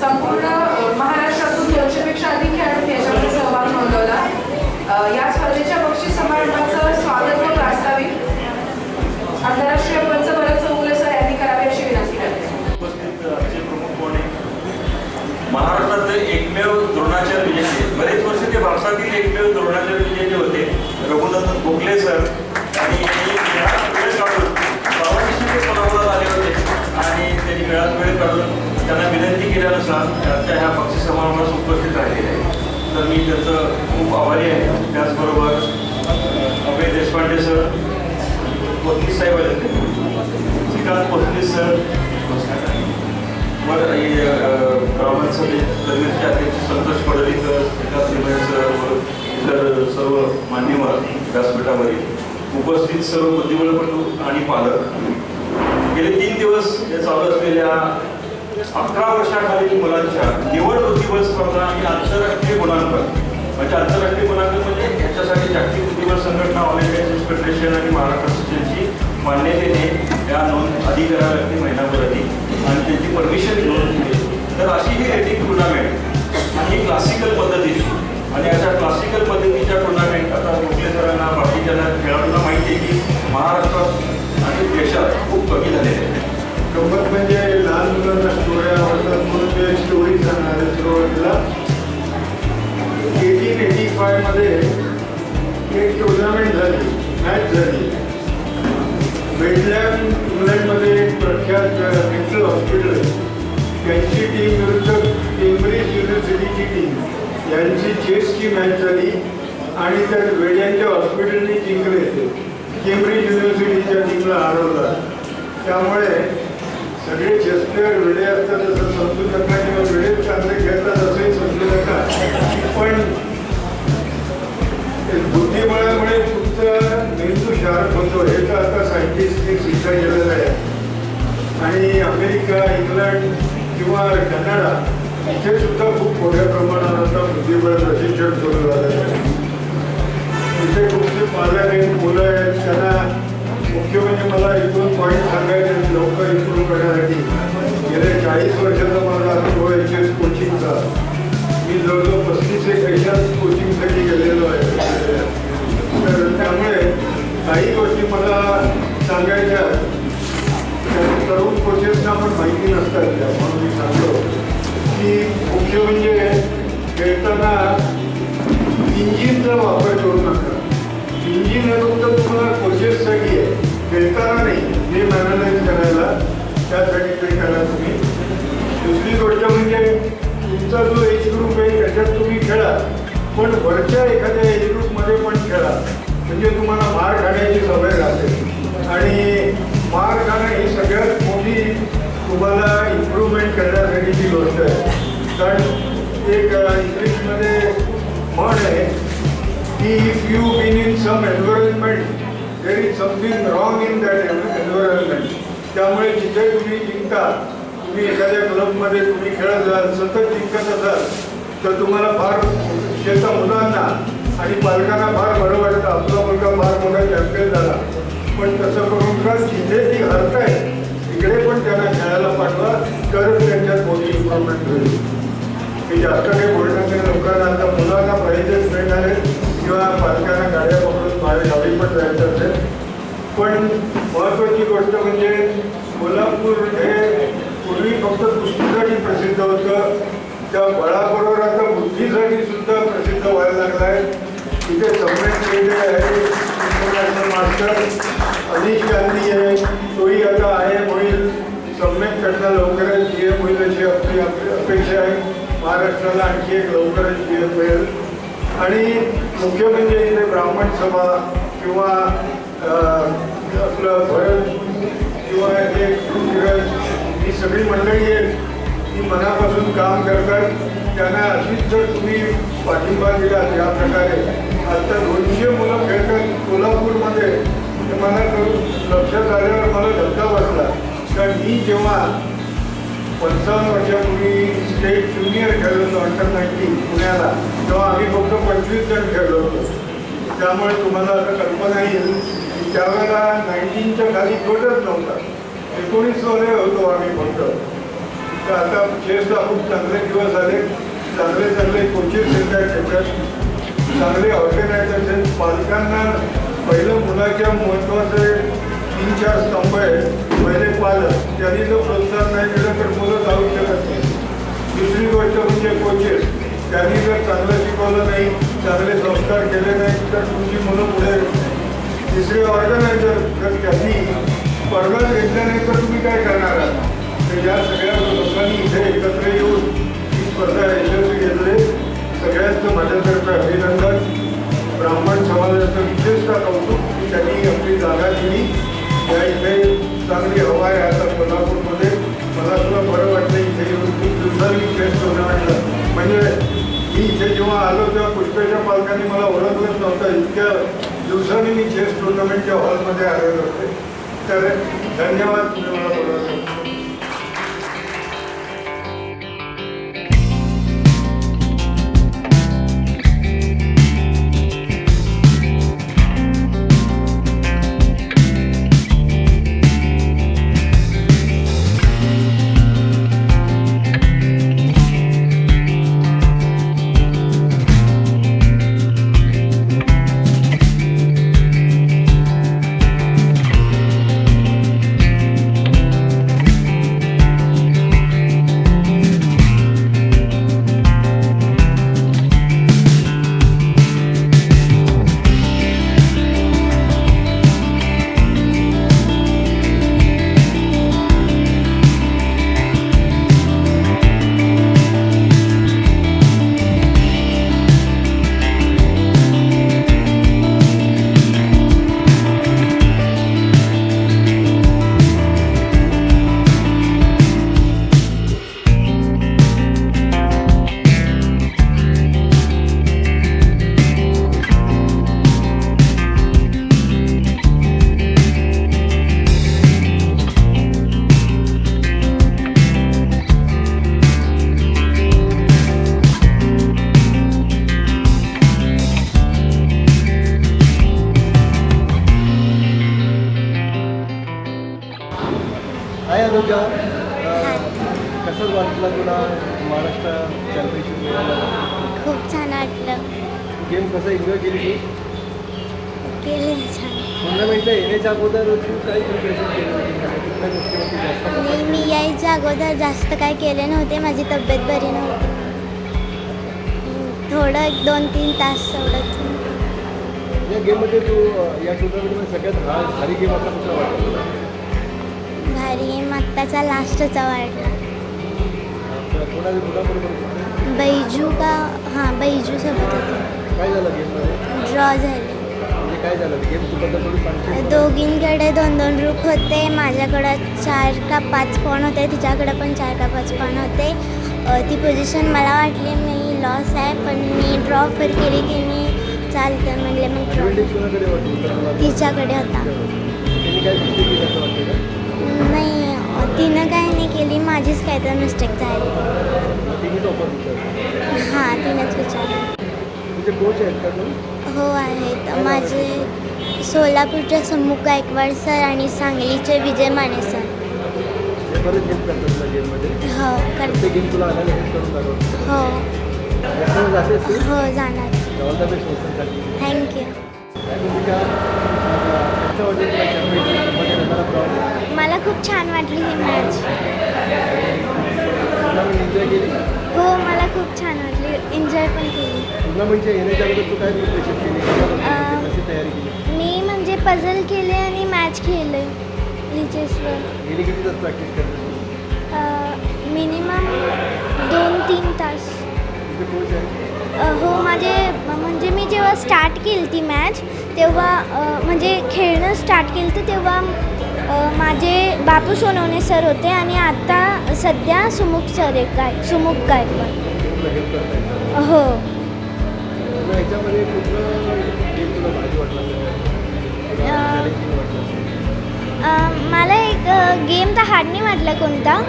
संपूर्ण महाराष्ट्रातून 200पेक्षा अधिक खेळाडूंनी याच्यामध्ये सहभाग नोंदवला. या स्पर्धेच्या बक्षीस समारंभाचं स्वागत व प्रास्ताविक आंतरराष्ट्रीय पंच भरत चौगुले सर यांनी करावे अशी विनंती करते. महाराष्ट्रातले एकमेव द्रोणाचार्य विजेते, बरेच वर्ष ते भारतातील एकमेव द्रोणाचार्य विजेते होते रघुनंदन गोखले सर. आणि वेळ काढून बाबांशी कोल्हापुरात आले होते आणि त्यांनी वेळ काढून त्यांना विनंती केल्यानुसार त्यांच्या ह्या बक्षीस समारंभास उपस्थित राहिलेले आहे. तर मी त्याचं खूप आभारी आहे. त्याचबरोबर अभय देशपांडे सर, पोतनीस साहेब आले होते, श्रीकांत पोतनीस सर, ब्राह्मण सभेचे अध्यक्ष संतोष पडळीकर, विकास निमय सर व इतर सर्व मान्यवर व्यासपीठावरील उपस्थित सर्व बुद्धिबळपटू आणि पालक, गेले 3 दिवस या चालू असलेल्या 11 वर्षाखालील मुलांच्या निवड बुद्धिबळ स्पर्धा आणि आंतरराष्ट्रीय गुणांकन म्हणजे आंतरराष्ट्रीय गुणांकन म्हणजे याच्यासाठी जागतिक बुद्धिबळ संघटना, ऑल इंडिया चेस फेडरेशन आणि महाराष्ट्र असोसिएशनची मान्यतेने या नोंद आधी करावी लागते महिनाभर आधी आणि त्यांची परमिशन घेऊन तर अशी ही रेटिंग टुर्नामेंट आणि ही क्लासिकल पद्धतीची आणि अशा क्लासिकल पद्धतीच्या टुर्नामेंट आता गोखले सरांना बाकीच्या खेळाडूंना माहिती आहे की महाराष्ट्रात आणि देशात खूप कमी झालेले आहेत. गंमत म्हणजे लहान मुलांना स्टोरी आवडतात म्हणून ते स्टोरी सांगणार आहे. सुरुवातीला 1885 मध्ये एक टुर्नामेंट झाली, मॅच झाली. बेडलॅम इंग्लंडमध्ये एक प्रख्यात मेंटल हॉस्पिटल त्यांची टीम विरुद्ध केम्ब्रिज युनिव्हर्सिटीची टीम यांची चेसची मॅच झाली आणि त्या वेड्यांच्या हॉस्पिटलने जिंकले. केम्ब्रिज युनिव्हर्सिटीच्या टीमला हरवला. त्यामुळे सगळे चेस प्लेअर वेडे असतात असं समजू नका किंवा वेळे चांगले खेळतात असंही समजू नका. पण बुद्धिबळामुळे तुमचा मेंदू शार्प होतो हे तर आता सायंटिस्टने सिद्ध केलेलं आहे. आणि अमेरिका, इंग्लंड किंवा कॅनडा इथे सुद्धा खूप मोठ्या प्रमाणात आता बुद्धिबळ प्रशिक्षण सुरू झालं आहे. इथे तुमचे पालक आहेत, मुलं आहेत, त्यांना मुख्य म्हणजे मला इथून पॉईंट सांगायचे लवकर इम्प्रूव्ह करण्यासाठी. गेल्या 40 वर्षाचा माझा अनुभव आहे चेस कोचिंगचा. मी जवळजवळ 35 देशात कोचिंगसाठी गेलेलो आहे. तर त्यामुळे काही गोष्टी मला सांगायच्या तरुण कोचेसना पण माहिती नसतात त्या, म्हणून मी सांगतो की मुख्य म्हणजे खेळताना इंजिनचा वापर करू नका. इंजिन हे फक्त तुम्हाला कोचेससाठी आहे, खेळताना नाही. गेम ॲनालाइज करायला त्यासाठी ते करा तुम्ही. दुसरी गोष्ट म्हणजे तुमचा जो एज ग्रुप आहे त्याच्यात तुम्ही खेळा, पण वरच्या एखाद्या एज ग्रुपमध्ये पण खेळा म्हणजे तुम्हाला मार खाण्याची सवय राहते. आणि मार खाणं ही सगळ्यात मोठी तुम्हाला इम्प्रूव्हमेंट करण्यासाठीची गोष्ट आहे. कारण एक इंग्लिशमध्ये म्हण आहे की if you been in some environment there is something wrong in that environment. त्यामुळे जिथे तुम्ही जिंकता, तुम्ही एखाद्या क्लबमध्ये तुम्ही खेळत जाल, सतत जिंकत असाल तर तुम्हाला फार शेता मुलांना आणि पालकांना फार बरं वाटतं आपला मुलगा फार मोठा चॅम्पियन झाला. पण तसं करून का जिथे ती हरताय तिकडे पण त्यांना खेळायला पाठवा, तरच त्यांच्यात मोठी इम्प्रूव्हमेंट होईल. की जास्त काही बोलणं नाही लोकांना. आता मुलांना प्राइजेस मिळणार आहेत किंवा पालकांना गाड्या पकडून बाहेर गावी पण जायचं असेल. पण महत्त्वाची गोष्ट म्हणजे कोल्हापूर हे पूर्वी फक्त कुस्तीसाठी प्रसिद्ध होतं, त्या बळाबरोबर आता बुद्धीसाठी सुद्धा प्रसिद्ध व्हायला लागला आहे. इथे सम्यक केले आहे इंटरनॅशनल मास्टर अनिश गांधी आहे, तोही आता IM होईल. सम्यक त्यांना लवकरच GM होईल अशी आपली अपेक्षा आहे. महाराष्ट्राला आणखी एक लवकरच GM मिळेल. आणि मुख्य म्हणजे इथे ब्राह्मण सभा किंवा आपलं भरत किंवा हे धीरज ही सगळी मंडळी आहेत ती मनापासून काम करतात. त्यांना अशीच जर तुम्ही पाठिंबा दिला या प्रकारे आता 200 मुलं खेळतात कोल्हापूरमध्ये, तर मला लक्षात आल्यावर मला धक्का बसला. कारण मी जेव्हा 55 वर्षापूर्वी स्टेट ज्युनियर खेळलो होतो अंडर 19 पुण्याला, तेव्हा आम्ही फक्त 25 जण खेळलो होतो. त्यामुळे तुम्हाला आता कल्पना येईल की त्यावेळेला 19च्या खाली गटच नव्हता, 19 वाले होतो आम्ही फक्त. तर आता चेसला खूप चांगले दिवस आले, चांगले चांगले कोचेस आहेत त्या क्षेत्रात, चांगले ऑर्गनायझर्स आहेत. पालकांना पहिलं मुलाच्या महत्त्वाचे 3-4 स्तंभ आहेत. पहिले पालक, त्यांनी जर प्रोत्साहन नाही दिलं तर मुलं जाऊ शकत नाही. दुसरी गोष्ट म्हणजे कोचेस, त्यांनी जर चांगलं शिकवलं नाही, चांगले संस्कार केले नाही तर तुमची मुलं पुढे. तिसरे ऑर्गनायझर, जर त्यांनी स्पर्धा घेतल्या नाही तर तुम्ही काय करणार आहात. तर या सगळ्या लोकांनी इथे एकत्र येऊन ही स्पर्धा यशस्वी घेतली. सगळ्यांचं माझ्यातर्फे अभिनंदन. ब्राह्मण समाजाचं विशेषतः कौतुक की त्यांनी आपली जागा दिली. या इथे चांगली हवा आहे आता कोल्हापूरमध्ये. मला सुद्धा बरं वाटतं इथे येऊन. खूप दिवसांनी चेस टुर्नामेंटला, म्हणजे मी इथे जेव्हा आलो तेव्हा पुष्कळच्या पालकांनी मला ओळखलंच नव्हतं. इतक्या दिवसांनी मी चेस टुर्नामेंटच्या हॉलमध्ये आलेलो होते. तर धन्यवाद तुम्ही मला बोलवलं. अनुजा, कसं वाटलं तुला महाराष्ट्र चॅम्पियनशिप मिळालं? खूप छान वाटलं. गेम कसं एन्जॉय केली तू? केले छान. टुर्नामेंटला येण्याच्या अगोदर तू काही प्रिपरेशन केली होती? कुठल्या गोष्टीवरती जास्त आणि मी यायच्या अगोदर जास्त काय केले नव्हते. माझी तब्येत बरी नव्हती. थोडं 1-2-3 तास एवढंच. या गेममध्ये तू या टुर्नामेंटमध्ये सगळ्यात भारी गेम आपला कुठला वाटला तुला? भारी गेम आत्ताचा लास्टचा वाटला. बैजू का, हां बैजू सोबत होते. काय झालं गेममध्ये? ड्रॉ झाले. म्हणजे काय झालं गेम तुबद्दल थोडी सांगशील? दोघींकडे 2-2 रुख होते. माझ्याकडं 4 का 5 पॉईंट होते. तिच्याकडे पण 4 का 5 पॉईंट होते. ती पोझिशन मला वाटली मी लॉस आहे, पण मी ड्रॉ ऑफर केली की मी चालतं म्हणले. मग ड्रॉ तिच्याकडे होता. नाही, तिनं काय नाही केली, माझीच काय तर मिस्टेक झाली. हां, तिनंच विचारलं. कोच आहेत का तू? हो आहेत. माझे सोलापूरचे सम्मुख गायकवाड सर आणि सांगलीचे विजय माने सर. बरेच गेम करतात गेममध्ये. हो करते. गेम तुला अनालिसिस करून दाखवतो. हो हो जाणार. ऑल द बेस्ट नेशनसाठी. थँक्यू. मला खूप छान वाटली ही मॅच. एन्जॉय केली? हो मला खूप छान वाटली. एन्जॉय पण केली. टुर्नामेंटच्या येण्याच्या अगोदर तू काय प्रिपरेशन केली? कशी तयारी केली? मी म्हणजे पझल केले आणि मॅच खेळले लिचेसवर. गेली किती तास प्रॅक्टिस करते? मिनिमम 2-3 तास. तुझे कोच आहे? हो माझे म्हणजे मी जेव्हा स्टार्ट केली ती मॅच तेव्हा म्हणजे खेळणं स्टार्ट केलं तर तेव्हा माझे बापू सोनवणे सर होते आणि आता सध्या सुमुख सर एक सुमुख गायकवाड. हो. ह्याच्यामध्ये कुठलं गेम तुला भारी वाटला? मला एक गेम तर हार्ड नाही वाटला कोणता,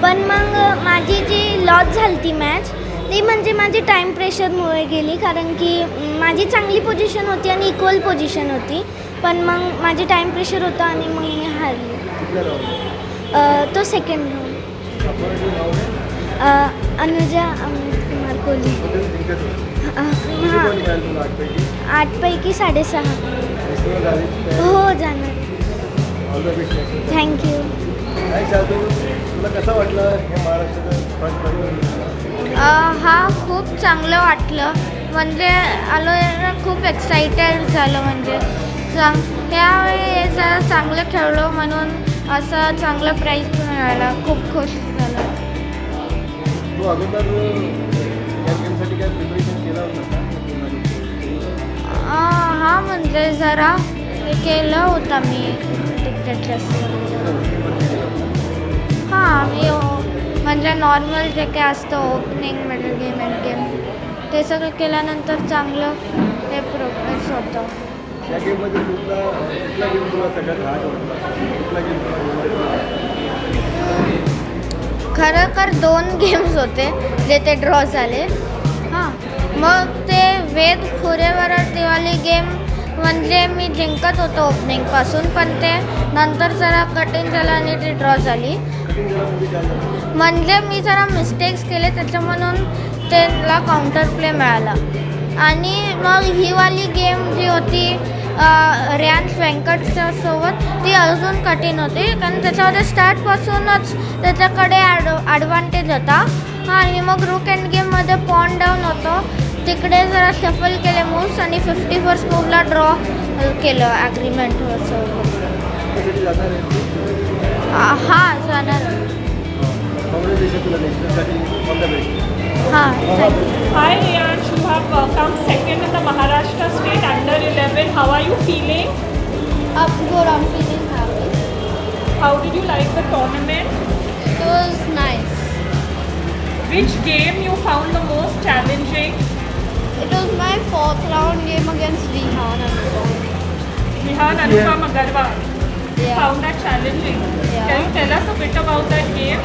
पण मग माझी जी लॉस झाली ती मॅच ती म्हणजे माझी टाईम प्रेशरमुळे गेली. कारण की माझी चांगली पोझिशन होती आणि इक्वल पोझिशन होती, पण मग माझे टाईम प्रेशर होतं आणि मग मी हारली. तो सेकंड राऊंड. आपलं नाव आहे अनुजा अमित कुमार कोहली. हॉटेल जिंकत होतं. किती हां पॉईंट मिळाल तुला 8पैकी? 8पैकी 6.5. नेशनल झाली हो जाणार. All the best. थँक्यू. काय शार्दूल, तुला कसं वाटलं हे महाराष्ट्राचं फर्स्ट पडलं? हा खूप चांगलं वाटलं. म्हणजे आलो ना खूप एक्सायटेड झालं. म्हणजे त्यावेळी जरा चांगलं खेळलो म्हणून असं चांगलं प्राईज मिळाला. खूप खुश झालं. तू अगोदर या गेमसाठी काय प्रिपरेशन केलं होतं का? हां म्हणजे जरा हे केलं होतं मी क्रिकेट हां मी म्हणजे नॉर्मल जे काही असतं opening middle game end game ते सगळं केल्यानंतर चांगलं हे प्रोग्रेस होतं. या गेममध्ये कुठला गेम तुला सगळ्यात हार्ड वाटला? कुठला गेम तुला खरं तर 2 गेम्स होते जे ते ड्रॉ झाले. हां मग ते वेद खुरेवरतीवाली गेम म्हणजे मी जिंकत होतो ओपनिंगपासून, पण ते नंतर जरा कठीण झालं आणि ती ड्रॉ झाली. कठीण जरा म्हणजे काय झालं? म्हणजे मी जरा मिस्टेक्स केले त्याच्या म्हणून त्याला काउंटर प्ले मिळाला. आणि मग ही वाली गेम जी होती रियांश व्यंकटच्या सोबत ती अजून कठीण होती, कारण त्याच्यामध्ये स्टार्टपासूनच त्याच्याकडे ॲडव्हान्टेज होता. आणि मग रूक अँड गेममध्ये पॉन डाऊन होतो, तिकडे जरा शफल केले मूव्स आणि 51st मूवला ड्रॉ केलं ॲग्रीमेंटसोबत. त्यासाठी जाणार आहे? हां जाणार. कॉंग्रॅच्युलेशन तुला नेशनलसाठी. All the best. हां thank you. Hi Riyansh, you have come second in the Maharashtra State Under-11. How are you feeling? Good, I'm feeling happy. How did you like the tournament? It was nice. Which game you found the most challenging? It was my 4th round game against Rihan Anupam. Vihan Anupam Agarwal. Yeah. Found that challenging. Yeah. Can you tell us a bit about that game?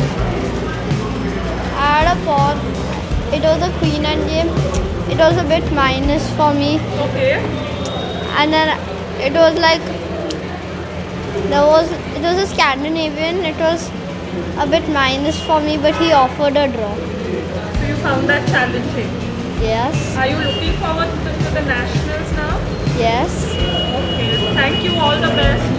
I had a pawn. It was a queen and game. It was a bit minus for me. Okay. And then it was like it was a Scandinavian. It was a bit minus for me, but he offered a draw. So you found that challenging. Yes. Are you looking forward to the nationals now? Yes. Okay. Thank you. All the best.